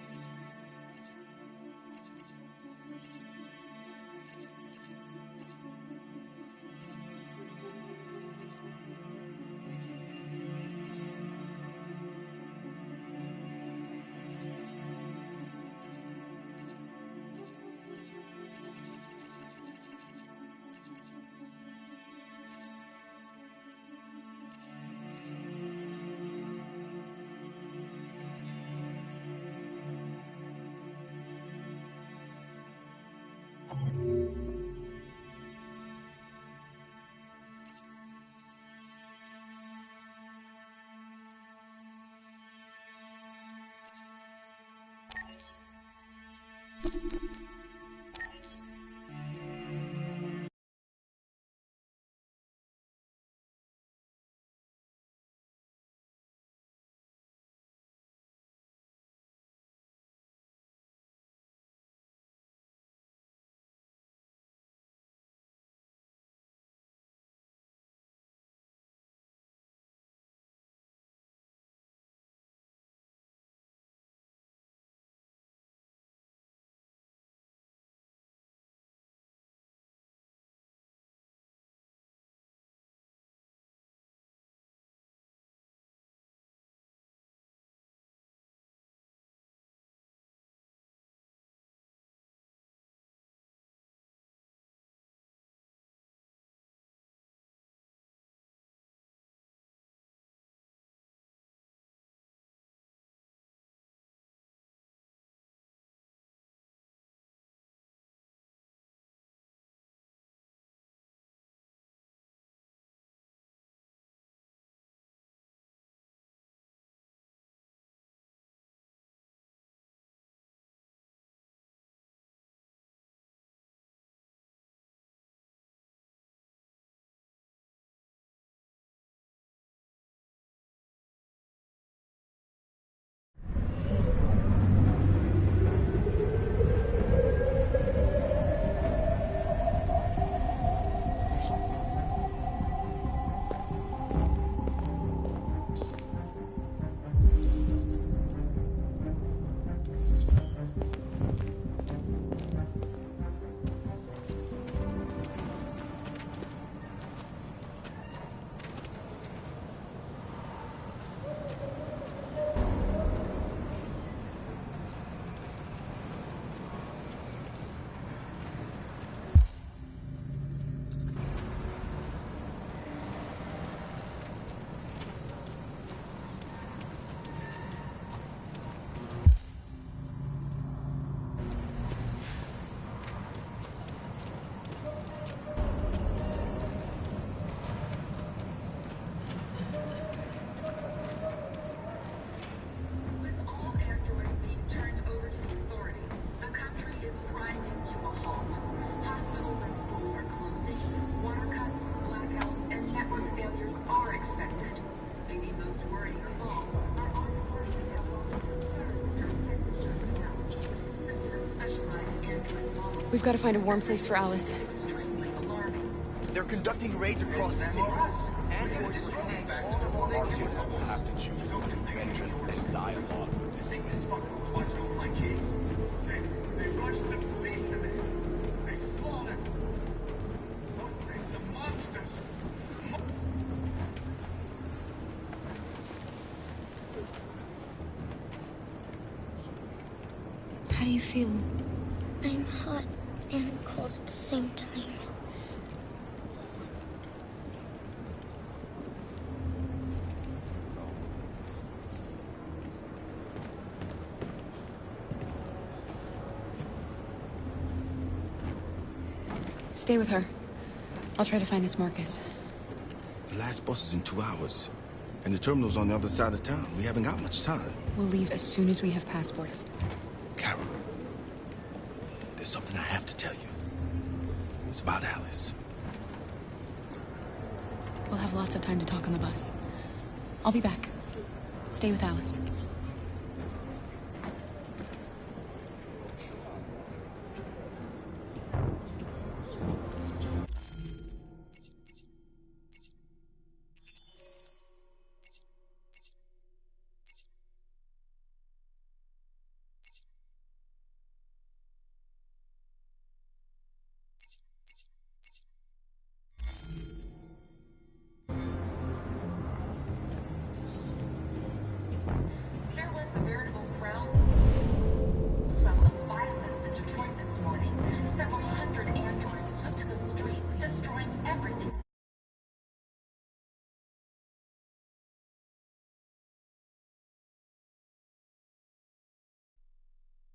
We've got to find a warm place for Alice. They're conducting raids across the city. Androids are will have to choose between vengeance and dialogue. I think this fucker watched over my kids. They rushed the police to me. They slaughtered. Those things are monsters. How do you feel? I'm hot and cold at the same time. Stay with her. I'll try to find this Marcus. The last bus is in 2 hours. And the terminal's on the other side of town. We haven't got much time. We'll leave as soon as we have passports. Carol, there's something I have to tell you. It's about Alice. We'll have lots of time to talk on the bus. I'll be back. Stay with Alice. There was a veritable groundswell of violence in Detroit this morning. Several hundred androids took to the streets, destroying everything.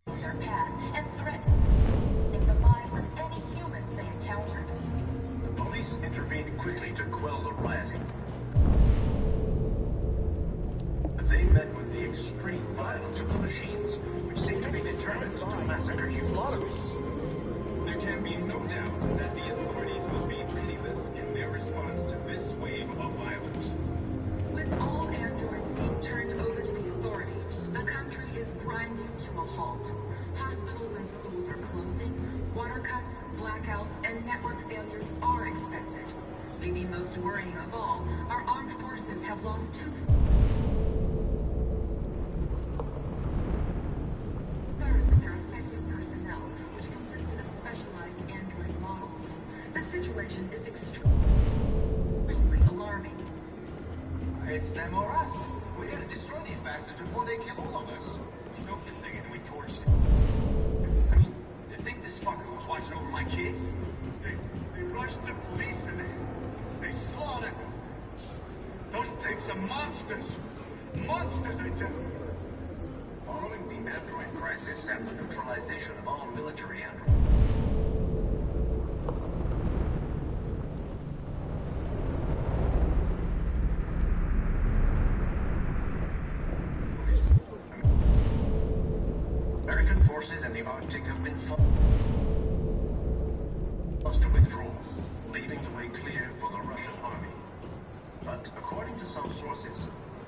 In their path and threatening the lives of any humans they encountered. The police intervened quickly to quell the rioting. They met with the extreme violence of the machines, which seem to be determined to massacre humans. There can be no doubt that the authorities will be pitiless in their response to this wave of violence. With all androids being turned over to the authorities, the country is grinding to a halt. Hospitals and schools are closing, water cuts, blackouts, and network failures are expected. Maybe most worrying of all, our armed forces have lost two-thirds of their effective personnel, which consisted of specialized android models. The situation is extremely alarming. It's them or us. We gotta destroy these bastards before they kill all of us. We soaked the thing and we torched it. I mean, to think this fucker was watching over my kids? They rushed the police to me. They slaughtered them. Those things are monsters. Monsters, I tell you. Following the android crisis and the neutralization of all military androids. American forces in the Arctic have been forced to withdraw, leaving the way clear for the Russian army. But according to some sources,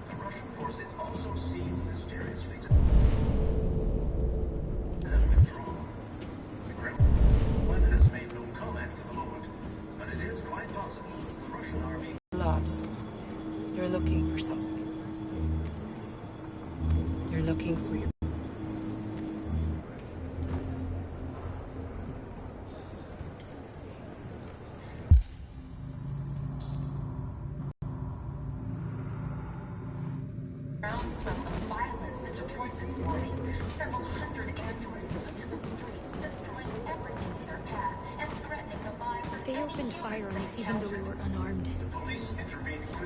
the Russian forces also seem mysteriously to have withdrawn. The Kremlin has made no comment for the moment, but it is quite possible that the Russian army Lost. You're looking for something. You're looking for your... Groundswell of violence in Detroit this morning. Several hundred androids took to the streets, destroying everything in their path and threatening the lives of They opened fire on us even though we were unarmed.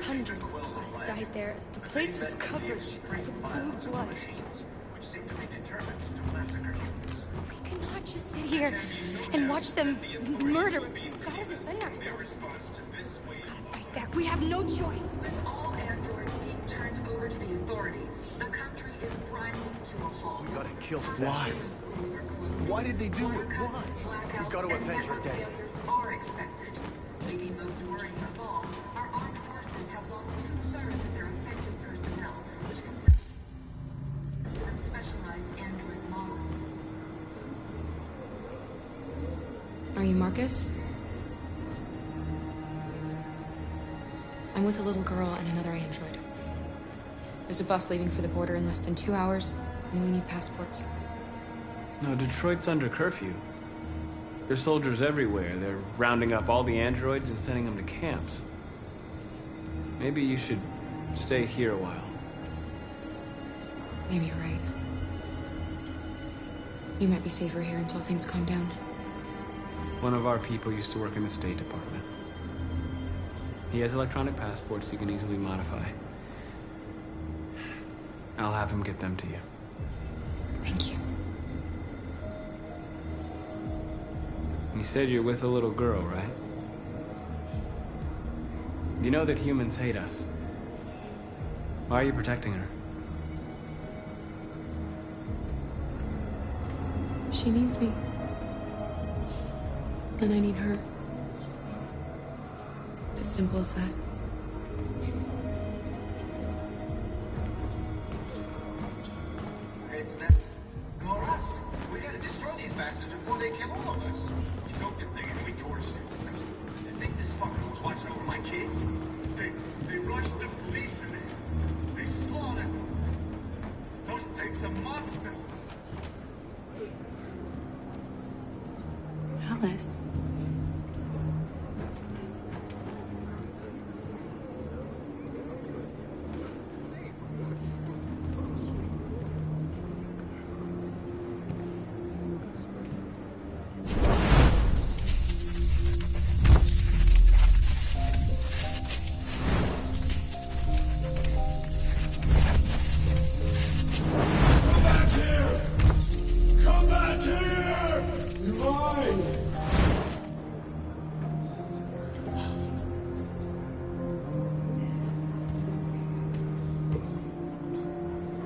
Hundreds of us died there. The place was covered with blue blood. which seem to be determined to massacre humans. We cannot just sit here and watch them murder. We gotta defend ourselves. We gotta fight back. We have no choice. With all androids being turned over to the authorities, the country is grinding to a halt. We gotta kill them. Why? Why did they do it? Why? We gotta avenge our dead. Failures are expected. Maybe most worrying of all, our armed forces have lost two-thirds of their effective personnel, which consists of specialized android models. Are you Marcus? I'm with a little girl and another android. There's a bus leaving for the border in less than 2 hours, and we need passports. No, Detroit's under curfew. There's soldiers everywhere. They're rounding up all the androids and sending them to camps. Maybe you should stay here a while. Maybe you're right. You might be safer here until things calm down. One of our people used to work in the State Department. He has electronic passports you can easily modify. I'll have him get them to you. Thank you. You said you're with a little girl, right? You know that humans hate us. Why are you protecting her? She needs me. And I need her. It's as simple as that. It's them or us. We gotta destroy these bastards before they kill all of us. We soaked the thing and we torched it. They think this fucker was watching over my kids? They rushed the police in there. They slaughtered them. Those pigs are monsters. Alice.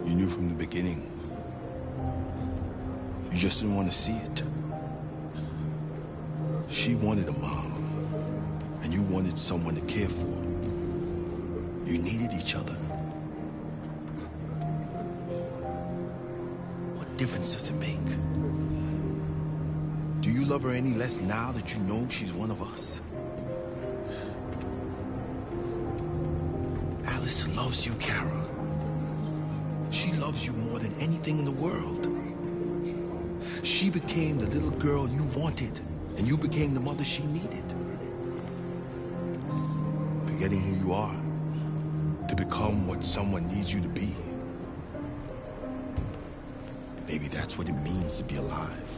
You knew from the beginning. You just didn't want to see it. She wanted a mom, and you wanted someone to care for. You needed each other. What difference does it make? Do you love her any less now that you know she's one of us? Alice loves you, Kara. She loves you more than anything in the world. She became the little girl you wanted, and you became the mother she needed. Forgetting who you are to become what someone needs you to be. Maybe that's what it means to be alive.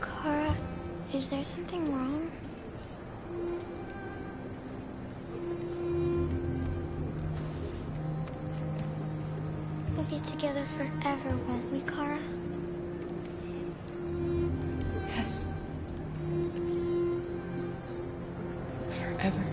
Kara, is there something wrong? We'll be together forever, won't we, Kara? Yes. Forever.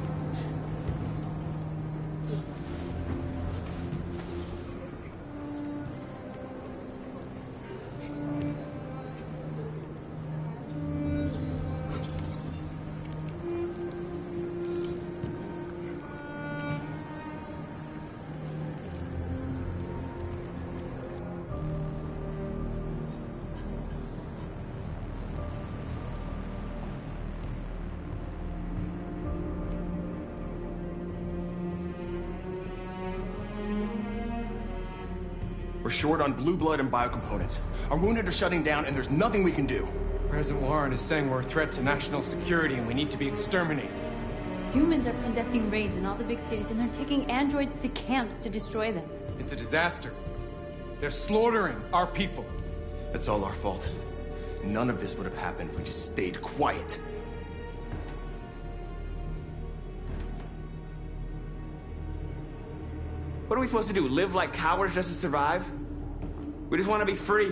We're short on blue blood and biocomponents. Our wounded are shutting down, and there's nothing we can do. President Warren is saying we're a threat to national security and we need to be exterminated. Humans are conducting raids in all the big cities, and they're taking androids to camps to destroy them. It's a disaster. They're slaughtering our people. It's all our fault. None of this would have happened if we just stayed quiet. What are we supposed to do? Live like cowards just to survive? We just want to be free.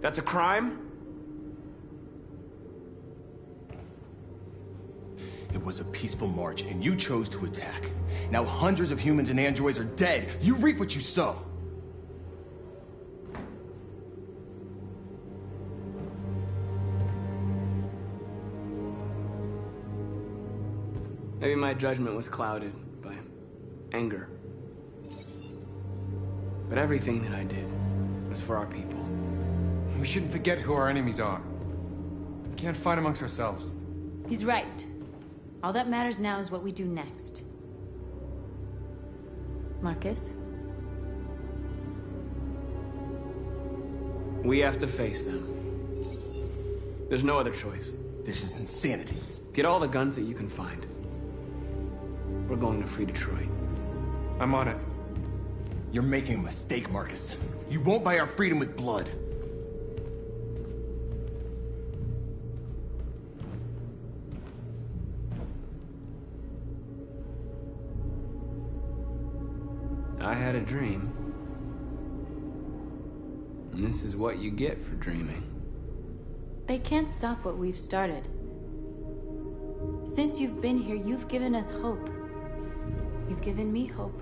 That's a crime? It was a peaceful march, and you chose to attack. Now hundreds of humans and androids are dead. You reap what you sow. Maybe my judgment was clouded by anger. But everything that I did was for our people. We shouldn't forget who our enemies are. We can't fight amongst ourselves. He's right. All that matters now is what we do next. Marcus? We have to face them. There's no other choice. This is insanity. Get all the guns that you can find. We're going to free Detroit. I'm on it. You're making a mistake, Marcus. You won't buy our freedom with blood. I had a dream. And this is what you get for dreaming. They can't stop what we've started. Since you've been here, you've given us hope. You've given me hope.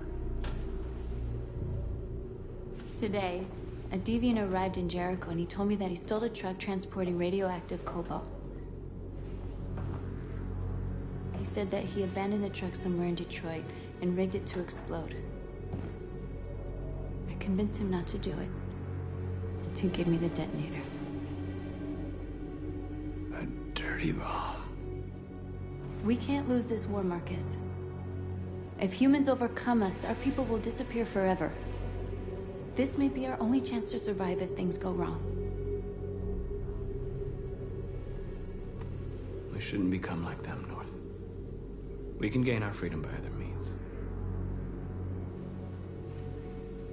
Today, a deviant arrived in Jericho and he told me that he stole a truck transporting radioactive cobalt. He said that he abandoned the truck somewhere in Detroit and rigged it to explode. I convinced him not to do it, to give me the detonator. A dirty ball. We can't lose this war, Marcus. If humans overcome us, our people will disappear forever. This may be our only chance to survive if things go wrong. We shouldn't become like them, North. We can gain our freedom by other means.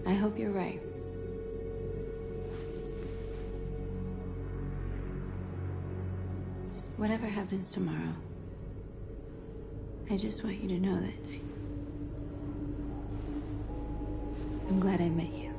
I hope you're right. Whatever happens tomorrow, I just want you to know that I'm glad I met you.